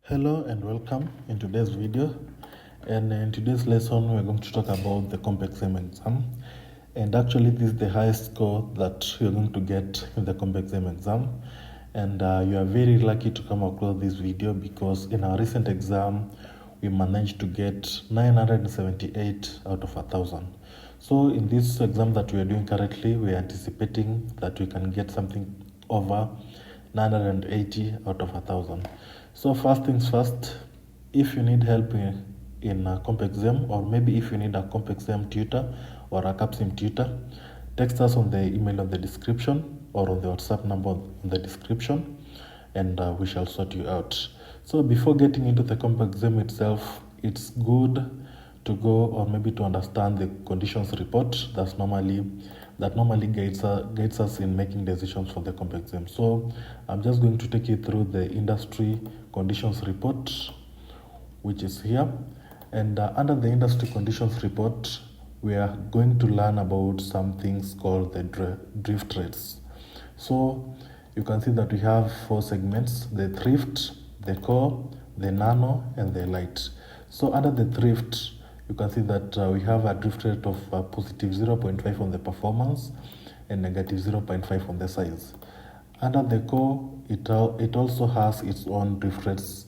Hello and welcome in today's video, and in today's lesson we're going to talk about the CompXM exam. And actually this is the highest score that you're going to get in the CompXM exam, and you are very lucky to come across this video because in our recent exam we managed to get 978 out of 1,000. So in this exam that we are doing currently, we are anticipating that we can get something over 980 out of 1,000. So first things first, if you need help in a CompXM, or maybe if you need a CompXM tutor or a CapSim tutor, text us on the email on the description or on the WhatsApp number on the description, and we shall sort you out. So before getting into the CompXM itself, it's good to go or maybe to understand the conditions report that normally guides us in making decisions for the CompXM. So I'm just going to take you through the industry conditions report, which is here. And under the industry conditions report, we are going to learn about some things called the drift rates. So you can see that we have four segments: the thrift, the core, the nano, and the light. So under the thrift, you can see that we have a drift rate of positive 0.5 on the performance and negative 0.5 on the size. Under the core, it also has its own drift rates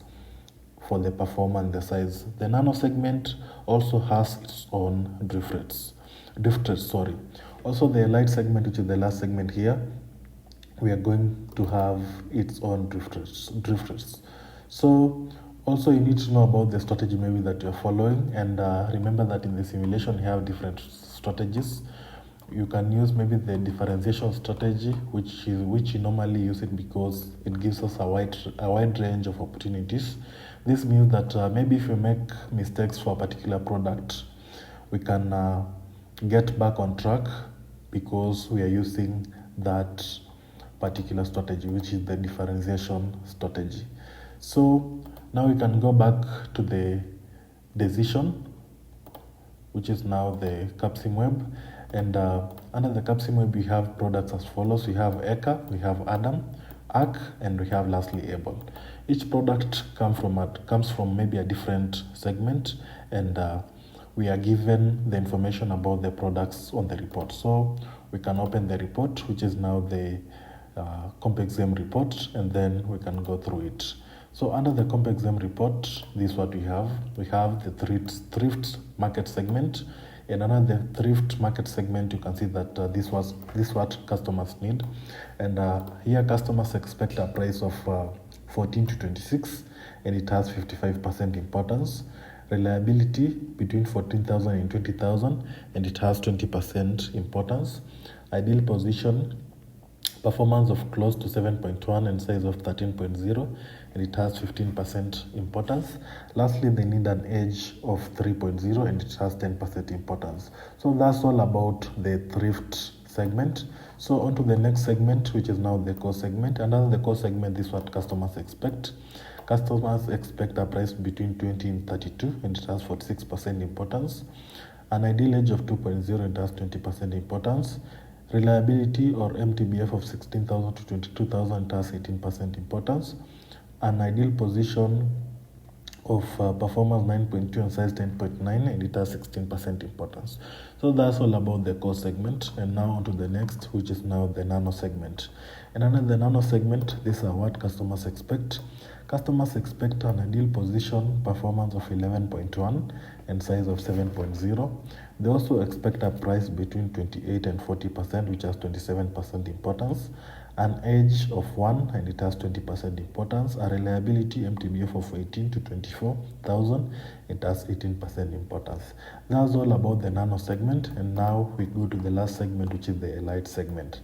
for the performance and the size. The nano segment also has its own drift rates. Also the light segment, which is the last segment here, we are going to have its own drift rates. So also you need to know about the strategy maybe that you're following, and remember that in the simulation you have different strategies. You can use maybe the differentiation strategy, which you normally use it because it gives us a wide range of opportunities. This means that maybe if you make mistakes for a particular product, we can get back on track because we are using that particular strategy, which is the differentiation strategy. So now we can go back to the decision, which is now the CapSim web. And under the CapSim web, we have products as follows. We have Eka, we have Adam, Arc, and we have lastly Able. Each product comes from maybe a different segment, and we are given the information about the products on the report. So we can open the report, which is now the CompXM report, and then we can go through it. So under the CompXM report, this is what we have. We have the thrift market segment, and under the thrift market segment, you can see that this is what customers need, and here customers expect a price of 14 to 26, and it has 55% importance. Reliability between 14,000 and 20,000, and it has 20% importance. Ideal position, performance of close to 7.1 and size of 13.0, and it has 15% importance. Lastly, they need an edge of 3.0, and it has 10% importance. So that's all about the thrift segment. So on to the next segment, which is now the core segment. And under the core segment, this is what customers expect. Customers expect a price between 20 and 32, and it has 46% importance. An ideal edge of 2.0, and it has 20% importance. Reliability or MTBF of 16,000 to 22,000 has 18% importance. An ideal position of performance 9.2 and size 10.9, and it has 16% importance. So that's all about the core segment. And now on to the next, which is now the nano segment. And under the nano segment, these are what customers expect. Customers expect an ideal position performance of 11.1 and size of 7.0. They also expect a price between 28 and 40%, which has 27% importance. An edge of 1, and it has 20% importance. A reliability MTBF of 18 to 24,000, it has 18% importance. That's all about the nano segment, and now we go to the last segment, which is the elite segment.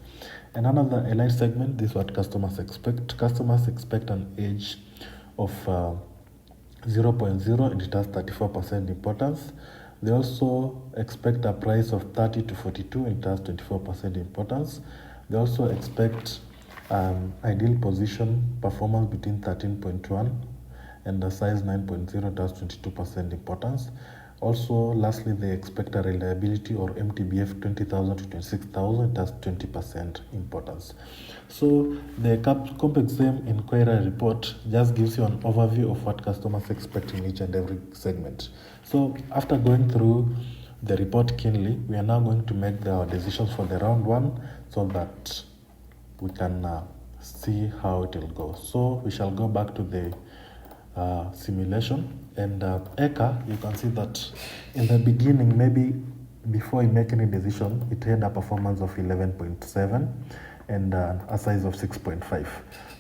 And another elite segment, this is what customers expect. Customers expect an edge of 0.0, and it has 34% importance. They also expect a price of 30 to 42, and it has 24% importance. They also expect ideal position performance between 13.1 and the size 9.0, it has 22% importance. Also, lastly, they expect a reliability or MTBF 20,000 to 26,000. It has 20% importance. So the CompXM inquiry report just gives you an overview of what customers expect in each and every segment. So after going through the report keenly, we are now going to make our decisions for the round one so that we can see how it will go. So we shall go back to the simulation, and Eka, you can see that in the beginning, maybe before you make any decision, it had a performance of 11.7 and a size of 6.5.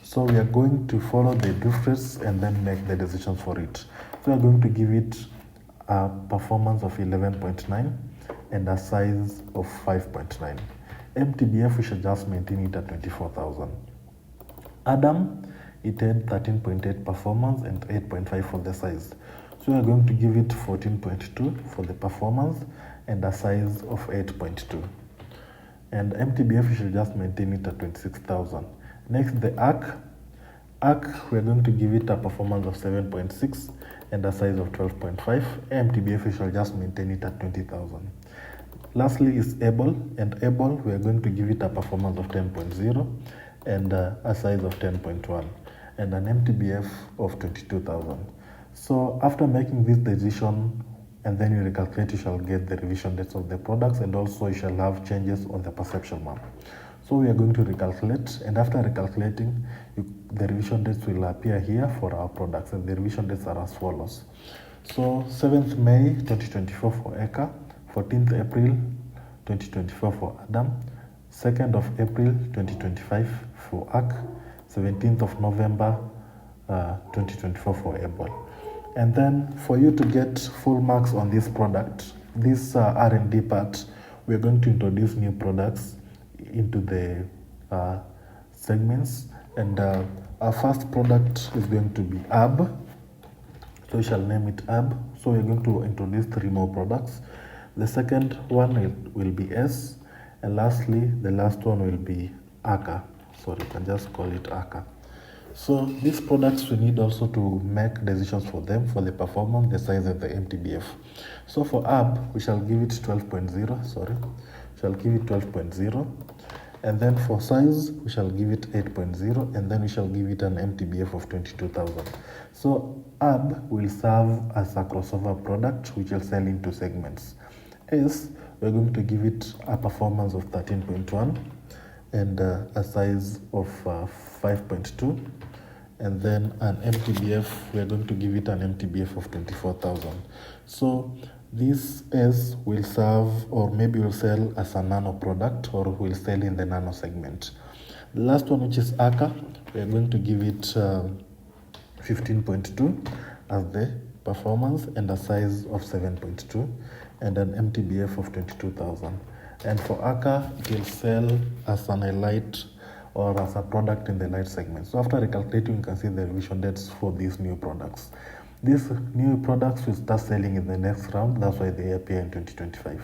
So we are going to follow the drift rates and then make the decisions for it. So we are going to give it a performance of 11.9 and a size of 5.9. MTBF, we should just maintain it at 24,000. Adam, it had 13.8 performance and 8.5 for the size. So we are going to give it 14.2 for the performance and a size of 8.2. And MTBF, we should just maintain it at 26,000. Next, the ARC. ARC, we are going to give it a performance of 7.6 and a size of 12.5. MTBF, we shall just maintain it at 20,000. Lastly is Able, and Able, we are going to give it a performance of 10.0 and a size of 10.1 and an MTBF of 22,000. So after making this decision and then you recalculate, you shall get the revision dates of the products, and also you shall have changes on the perception map. So we are going to recalculate, and after recalculating, the revision dates will appear here for our products, and the revision dates are as follows. So 7th May 2024 for Eka, 14th April 2024 for Adam, 2nd of April 2025 for ARC, 17th of November 2024 for Able. And then for you to get full marks on this product, this R&D part, we're going to introduce new products into the segments. And our first product is going to be AB. So we shall name it AB. So we're going to introduce 3 more products. The second one will be S. And lastly, the last one will be ACA. Sorry, you can just call it ACA. So these products we need also to make decisions for them, for the performance, the size, and the MTBF. So for AB, we shall give it 12.0, shall give it 12.0. And then for size, we shall give it 8.0, and then we shall give it an MTBF of 22,000. So AB will serve as a crossover product which will sell into segments. S, we're going to give it a performance of 13.1 and a size of 5.2, and then an MTBF, we're going to give it an MTBF of 24,000. So this S will serve, or maybe will sell as a nano product, or will sell in the nano segment. The last one, which is ACA, we're going to give it 15.2 as the performance and a size of 7.2 and an MTBF of 22,000. And for ACA, it will sell as an light or as a product in the light segment. So after recalculating, you can see the revision dates for these new products. These new products will start selling in the next round. That's why they appear in 2025.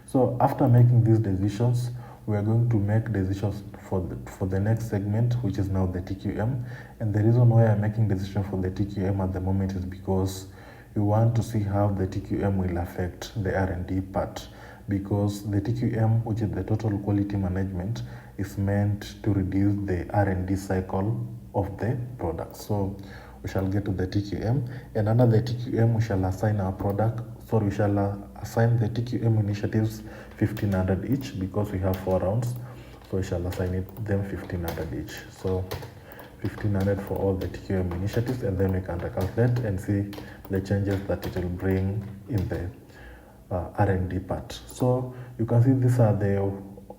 So after making these decisions, we are going to make decisions for the next segment, which is now the TQM. And the reason why I'm making decisions for the TQM at the moment is because we want to see how the TQM will affect the R&D part, because the TQM, which is the total quality management, is meant to reduce the R&D cycle of the product. So we shall get to the TQM, and under the TQM we shall assign our product, so we shall assign the TQM initiatives 1,500 each, because we have 4 rounds. So we shall assign them 1,500 each. So 1,500 for all the TQM initiatives, and then we can calculate and see the changes that it will bring in the R&D part. So you can see these are the,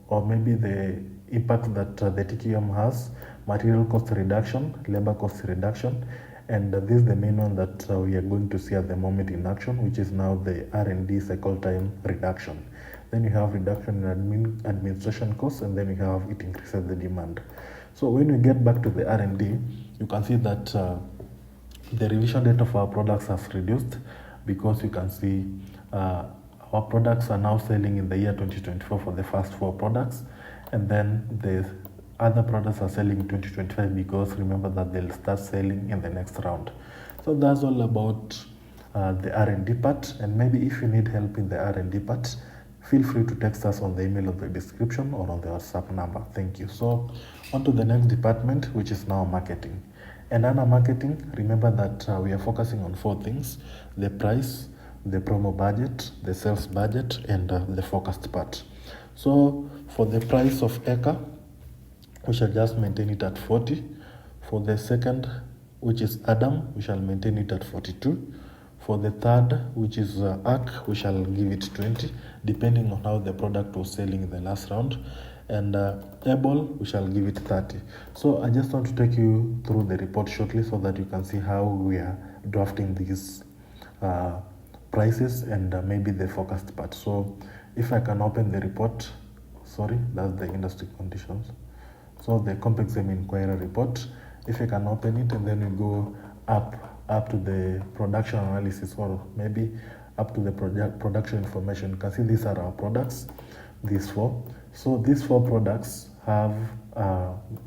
or maybe the impact that the TQM has: material cost reduction, labor cost reduction, and this is the main one that we are going to see at the moment in action, which is now the R&D cycle time reduction. Then you have reduction in administration costs, and then you have it increases the demand. So when we get back to the R&D, you can see that the revision date of our products has reduced, because you can see our products are now selling in the year 2024 for the first 4 products, and then the other products are selling in 2025, because remember that they'll start selling in the next round. So that's all about the R&D part, and maybe if you need help in the R&D part, feel free to text us on the email of the description or on the WhatsApp number. Thank you. So on to the next department, which is now marketing. And under marketing, remember that we are focusing on 4 things: the price, the promo budget, the sales budget, and the forecast part. So for the price of acre, we shall just maintain it at 40. For the second, which is Adam, we shall maintain it at 42. For the third, which is ARC, we shall give it 20, depending on how the product was selling in the last round. And Able, we shall give it 30. So I just want to take you through the report shortly so that you can see how we are drafting these prices and maybe the forecast part. So if I can open the report, sorry, that's the industry conditions. So the CompXM inquiry report, if you can open it and then you go up to the production analysis, or maybe up to the production information, you can see these are our products, these 4. So these 4 products have,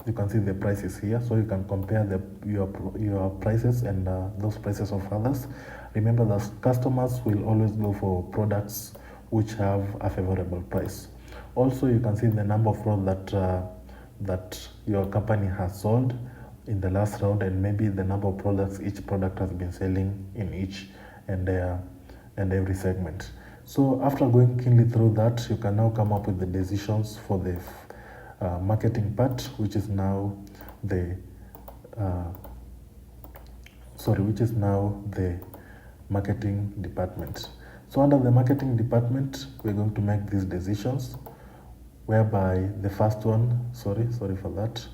you can see the prices here, so you can compare your prices and those prices of others. Remember that customers will always go for products which have a favorable price. Also, you can see the number of products that your company has sold in the last round, and maybe the number of products each product has been selling in each and every segment. So after going keenly through that, you can now come up with the decisions for the marketing part, which is now the marketing department. So under the marketing department, we're going to make these decisions, whereby the first one, sorry for that,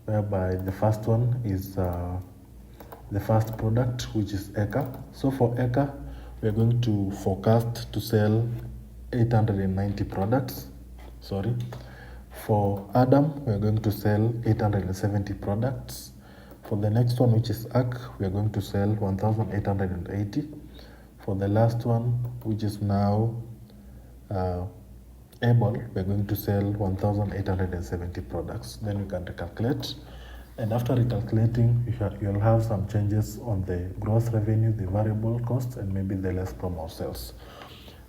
whereby the first one is the first product, which is acre. So for acre, we're going to forecast to sell 890 products. Sorry. For Adam, we're going to sell 870 products. For the next one, which is ARC, we're going to sell 1,880. For the last one, which is now Able, we're going to sell 1,870 products. Then we can recalculate. And after recalculating, you'll have some changes on the gross revenue, the variable costs, and maybe the less promo sales.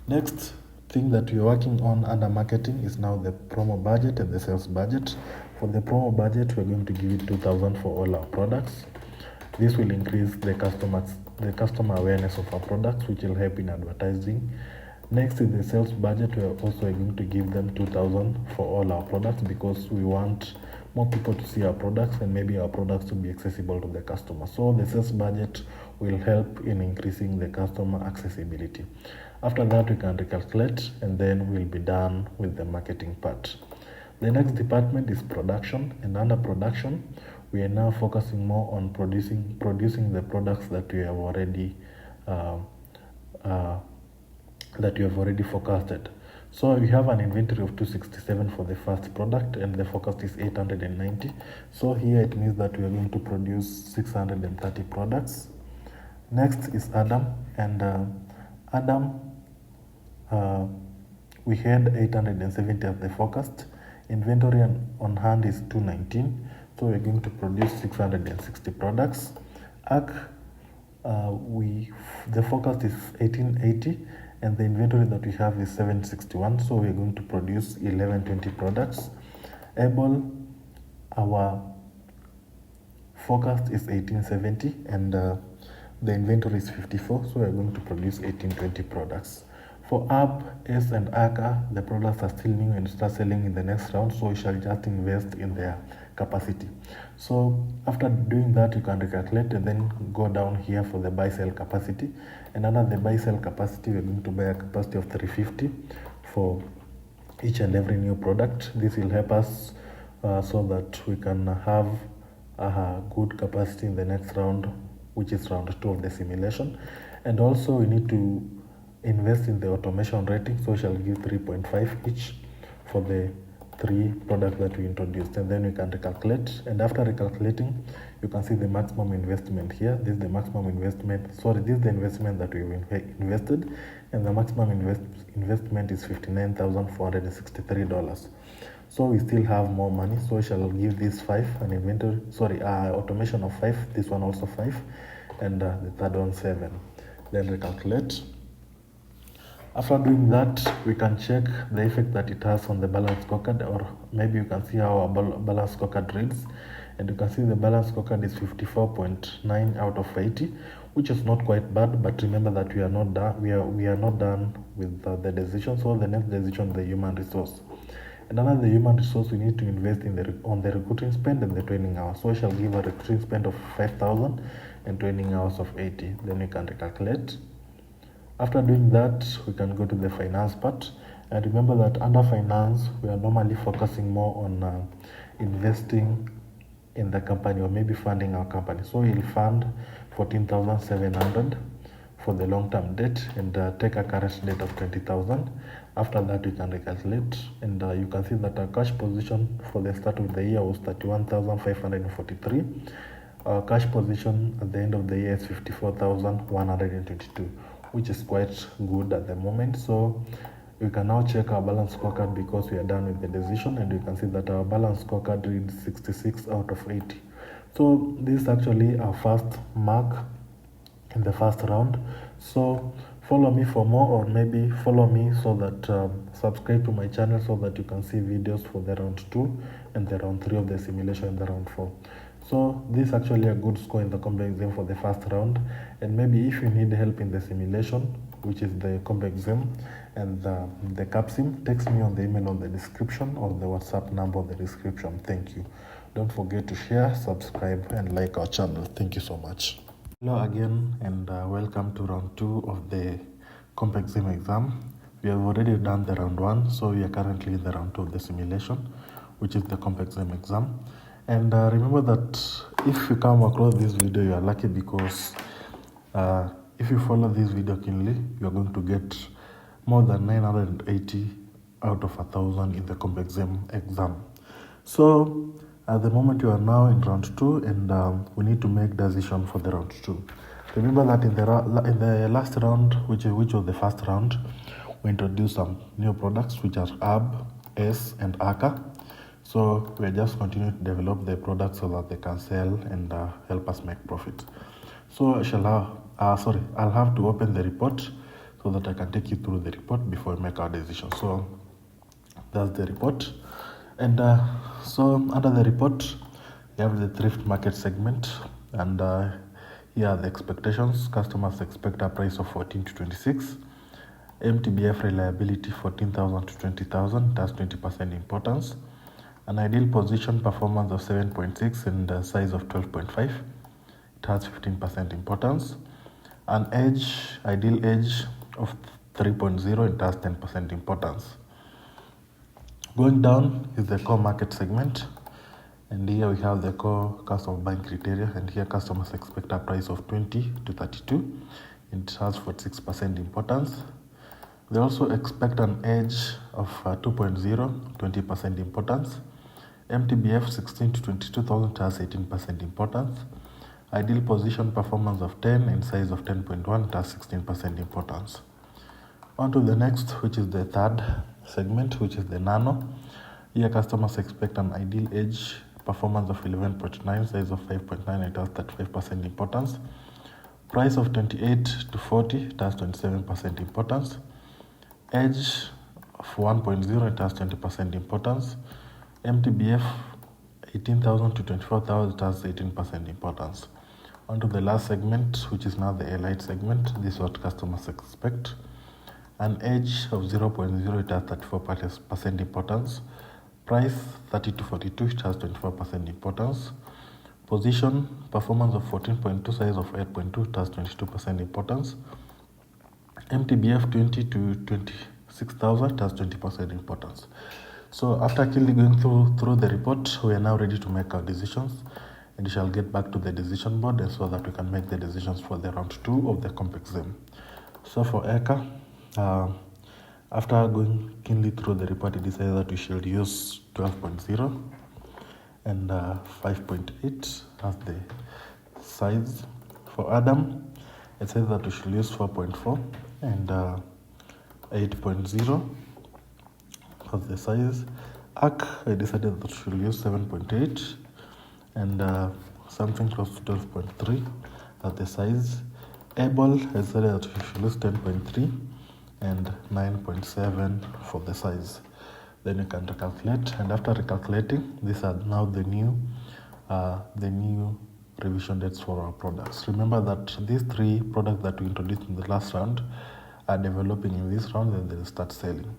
Next thing that we're working on under marketing is now the promo budget and the sales budget. For the promo budget, we're going to give it 2,000 for all our products. This will increase the customer awareness of our products, which will help in advertising. Next is the sales budget. We're also going to give them 2,000 for all our products, because we want more people to see our products and maybe our products to be accessible to the customer. So the sales budget will help in increasing the customer accessibility. After that, we can recalculate, and then we'll be done with the marketing part. The next department is production, and under production, we are now focusing more on producing the products that we have already forecasted. So we have an inventory of 267 for the first product, and the forecast is 890. So here it means that we are going to produce 630 products. Next is Adam, and Adam, we had 870 as the forecast. Inventory on hand is 219, so we're going to produce 660 products. ARC, the forecast is 1880, and the inventory that we have is 761, so we're going to produce 1120 products. Able, our forecast is 1870, and the inventory is 54, so we're going to produce 1820 products. For AB, S, and ACA, the products are still new and start selling in the next round, so we shall just invest in their capacity. So after doing that, you can recalculate and then go down here for the buy-sell capacity. And under the buy-sell capacity, we're going to buy a capacity of 350 for each and every new product. This will help us so that we can have a good capacity in the next round, which is round 2 of the simulation. And also we need to invest in the automation rating, so we shall give 3.5 each for the 3 products that we introduced, and then we can recalculate. And after recalculating, you can see the maximum investment here. This is the maximum investment, this is the investment that we've invested, and the maximum investment is $59,463. So we still have more money, so we shall give this 5 an automation of 5, this one also 5, and the third one 7. then recalculate. After doing that, we can check the effect that it has on the balance scorecard, or maybe you can see how our balance scorecard reads, and you can see the balance scorecard is 54.9 out of 80, which is not quite bad. But remember that we are not done. We are not done with the decision. So the next decision is the human resource. And under the human resource, we need to invest on the recruiting spend and the training hours. So I shall give a recruiting spend of 5,000 and training hours of 80. Then we can recalculate. After doing that, we can go to the finance part. And remember that under finance, we are normally focusing more on investing in the company, or maybe funding our company. So we'll fund 14,700 for the long-term debt, and take a current debt of 20,000. After that, we can recalculate, and you can see that our cash position for the start of the year was 31,543. Our cash position at the end of the year is 54,122, which is quite good at the moment. So we can now check our balance scorecard because we are done with the decision, and you can see that our balance scorecard reads 66 out of 80. So this is actually our first mark in the first round. So follow me for more, or maybe follow me so that subscribe to my channel so that you can see videos for the round 2 and the round 3 of the simulation and the round 4. So this is actually a good score in the CompXM for the first round. And maybe if you need help in the simulation, which is the CompXM and the CAPSIM, text me on the email on the description or the WhatsApp number on the description. Thank you. Don't forget to share, subscribe, and like our channel. Thank you so much. Hello again, and welcome to round 2 of the CompXM exam. We have already done the round 1, so we are currently in the round 2 of the simulation, which is the CompXM exam. And remember that if you come across this video, you are lucky, because if you follow this video keenly, you are going to get more than 980 out of 1,000 in the CompXM exam. So at the moment, you are now in round 2, and we need to make decision for the round 2. Remember that in the last round, which was the first round, we introduced some new products, which are AB, S, and ACA. So we are just continuing to develop the products so that they can sell and help us make profit. So I'll have to open the report so that I can take you through the report before we make our decision. So that's the report. And so under the report, you have the thrift market segment, and here are the expectations. Customers expect a price of 14 to 26. MTBF reliability 14,000 to 20,000, that's 20% importance. An ideal position performance of 7.6 and a size of 12.5, it has 15% importance. An ideal edge of 3.0, it has 10% importance. Going down is the core market segment, and here we have the core customer buying criteria, and here customers expect a price of 20 to 32, and it has 46% importance. They also expect an edge of 2.0, 20% importance. MTBF 16 to 22,000 has 18% importance. Ideal position performance of 10 and size of 10.1 has 16% importance. On to the next, which is the third segment, which is the nano. Here customers expect an ideal edge performance of 11.9, size of 5.9, it has 35% importance. Price of 28 to 40, it has 27% importance. Edge of 1.0, it has 20% importance. MTBF 18,000 to 24,000, it has 18% importance. On to the last segment, which is now the elite segment. This is what customers expect. An edge of 0.0, it has 34% importance. Price 30 to 42, it has 24% importance. Position performance of 14.2, size of 8.2, it has 22% importance. MTBF 20 to 26,000, it has 20% importance. So after clearly going through the report, we are now ready to make our decisions, and we shall get back to the decision board, and so that we can make the decisions for the round 2 of the CompXM. So for ECA, after going keenly through the report, it decided that we should use 12.0 and 5.8 as the size. For Adam, it says that we should use 4.4 and 8.0 as the size. ARC, I decided that we should use 7.8 and something close to 12.3 as the size. Able, I said that we should use 10.3 and 9.7 for the size. Then you can recalculate, and after recalculating, these are now the new revision dates for our products. Remember that these three products that we introduced in the last round are developing in this round, and they'll start selling.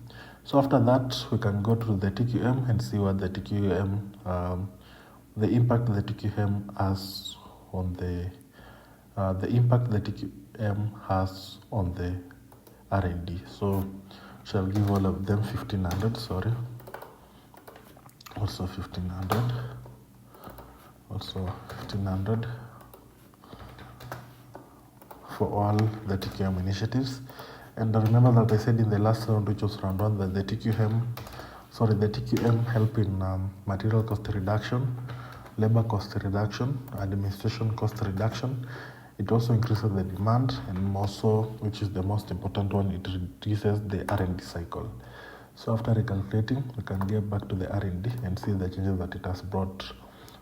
So after that, we can go to the TQM and see what the TQM, the impact the TQM has on the impact the TQM has on the R&D. So shall give all of them 1500, sorry, also 1500, also 1500 for all the TQM initiatives. And remember that I said in the last round, which was round one, that the TQM help in material cost reduction, labor cost reduction, administration cost reduction. It also increases the demand, and also, which is the most important one, it reduces the R&D cycle. So after recalculating, we can get back to the R&D and see the changes that it has brought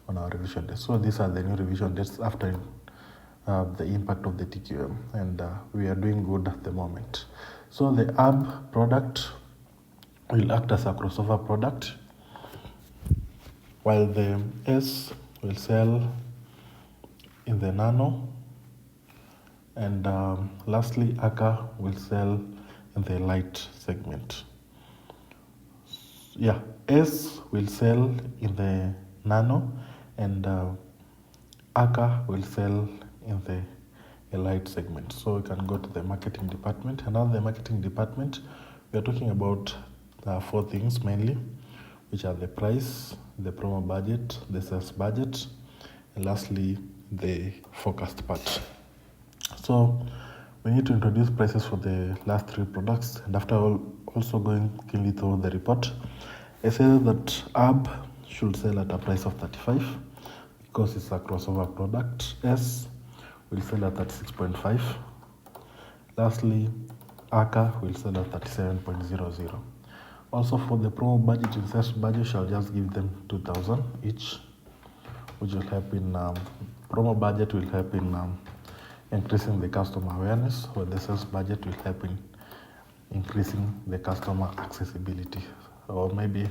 on our revision dates. So these are the new revision dates after the impact of the TQM, and we are doing good at the moment. So the AB product will act as a crossover product, while the S will sell in the nano, and lastly ACA will sell in the light segment. Yeah, S will sell in the nano, and ACA will sell in the light segment. So we can go to the marketing department, and now the marketing department, we are talking about four things mainly, which are the price, the promo budget, the sales budget, and lastly the forecast part. So we need to introduce prices for the last three products, and after all, also going quickly through the report, I said that AB should sell at a price of 35 because it's a crossover product. S will sell at 36.5. Lastly, ACA will sell at 37.00. Also for the promo budget and sales budget, shall just give them 2,000 each, which will help in promo budget will help in increasing the customer awareness, while the sales budget will help in increasing the customer accessibility, or maybe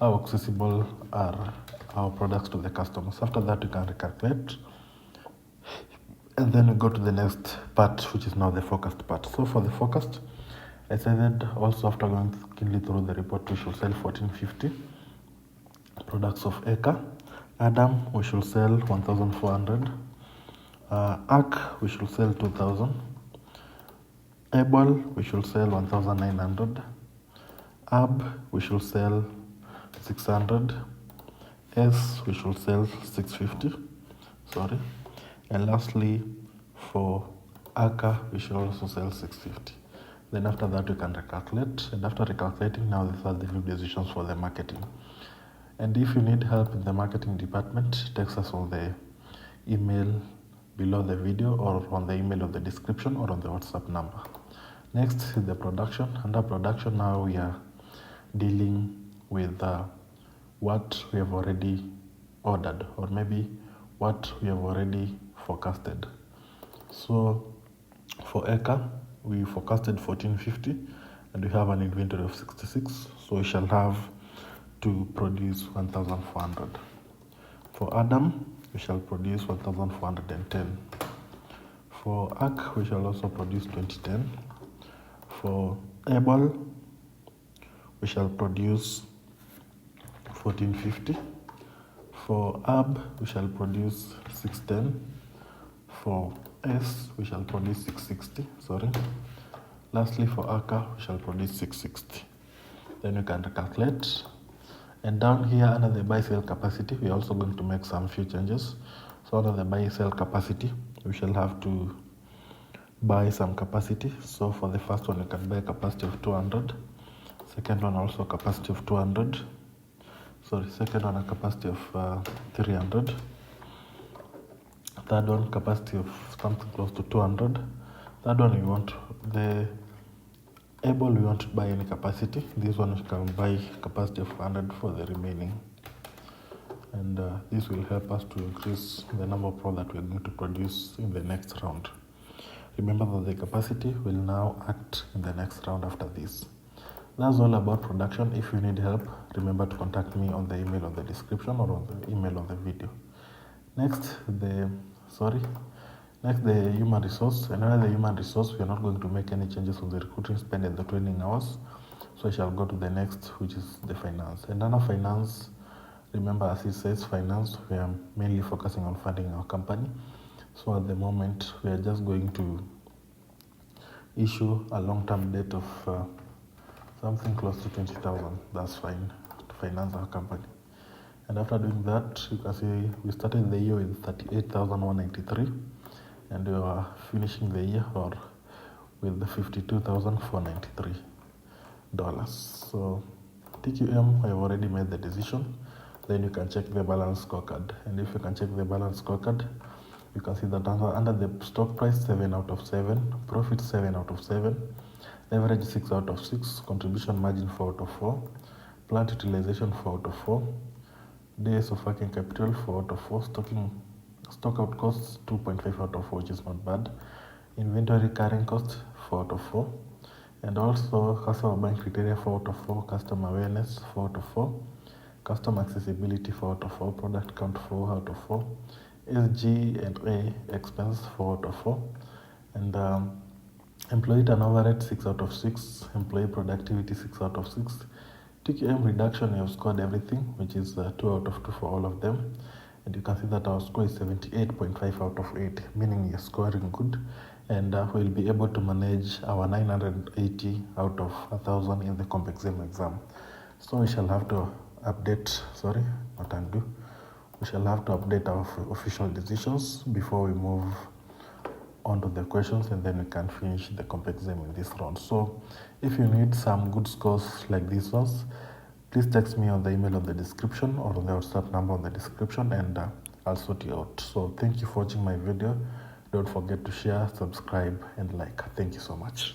how accessible are our products to the customers. After that, you can recalculate, and then we go to the next part, which is now the forecast part. So for the forecast, I said also after going keenly through the report, we should sell 1450 products of ACA. Adam, we should sell 1400. ARC, we should sell 2000. Able, we should sell 1900. AB, we should sell 600. S, we should sell 650. Sorry. And lastly, for ACA, we should also sell 650. Then after that, we can recalculate. And after recalculating, now these are the new decisions for the marketing. And if you need help in the marketing department, text us on the email below the video, or on the email of the description, or on the WhatsApp number. Next is the production. Under production, now we are dealing with what we have already ordered, or maybe what we have already forecasted. So for ACA, we forecasted 1450, and we have an inventory of 66, so we shall have to produce 1400. For Adam, we shall produce 1410. For ARC, we shall also produce 2010. For Able, we shall produce 1450. For AB, we shall produce 610. For S, we shall produce 660. Sorry. Lastly, for ACA, we shall produce 660. Then you can calculate. And down here under the buy sell capacity, we are also going to make some few changes. So under the buy sell capacity, we shall have to buy some capacity. So for the first one, you can buy a capacity of 200. Second one also capacity of 200. Sorry, second one a capacity of 300. Third one capacity of something close to 200. Third one we want the Able, we want to buy any capacity. This one we can buy capacity of 100 for the remaining. And this will help us to increase the number of products that we are going to produce in the next round. Remember that the capacity will now act in the next round after this. That's all about production. If you need help, remember to contact me on the email on the description or on the email on the video. Next, the human resource. Another human resource, we are not going to make any changes on the recruiting spend and the training hours. So I shall go to the next, which is the finance. And under finance, remember as it says finance, we are mainly focusing on funding our company. So at the moment, we are just going to issue a long-term debt of something close to 20,000. That's fine to finance our company. And after doing that, you can see we started the year with 38,193, and we are finishing the year with the $52,493. So TQM, I have already made the decision. Then you can check the balance scorecard, and if you can check the balance scorecard, you can see that under the stock price 7 out of 7, profit 7 out of 7, leverage 6 out of 6, contribution margin 4 out of 4, plant utilization 4 out of 4, days of working capital 4 out of 4, stock out costs 2.5 out of 4, which is not bad, inventory carrying cost 4 out of 4, and also customer buying criteria 4 out of 4, customer awareness 4 out of 4, customer accessibility 4 out of 4, product count 4 out of 4, SG&A expense 4 out of 4, and employee turnover rate 6 out of 6, employee productivity 6 out of 6, TQM reduction, you have scored everything, which is 2 out of 2 for all of them. And you can see that our score is 78.5 out of 8, meaning you're scoring good. And we'll be able to manage our 980 out of 1,000 in the CompXM exam. So we shall have to update, we shall have to update our official decisions before we move onto the questions, and then we can finish the CompXM in this round. So if you need some good scores like these ones, please text me on the email on the description or on the WhatsApp number on the description, and I'll sort you out. So thank you for watching my video. Don't forget to share, subscribe, and like. Thank you so much.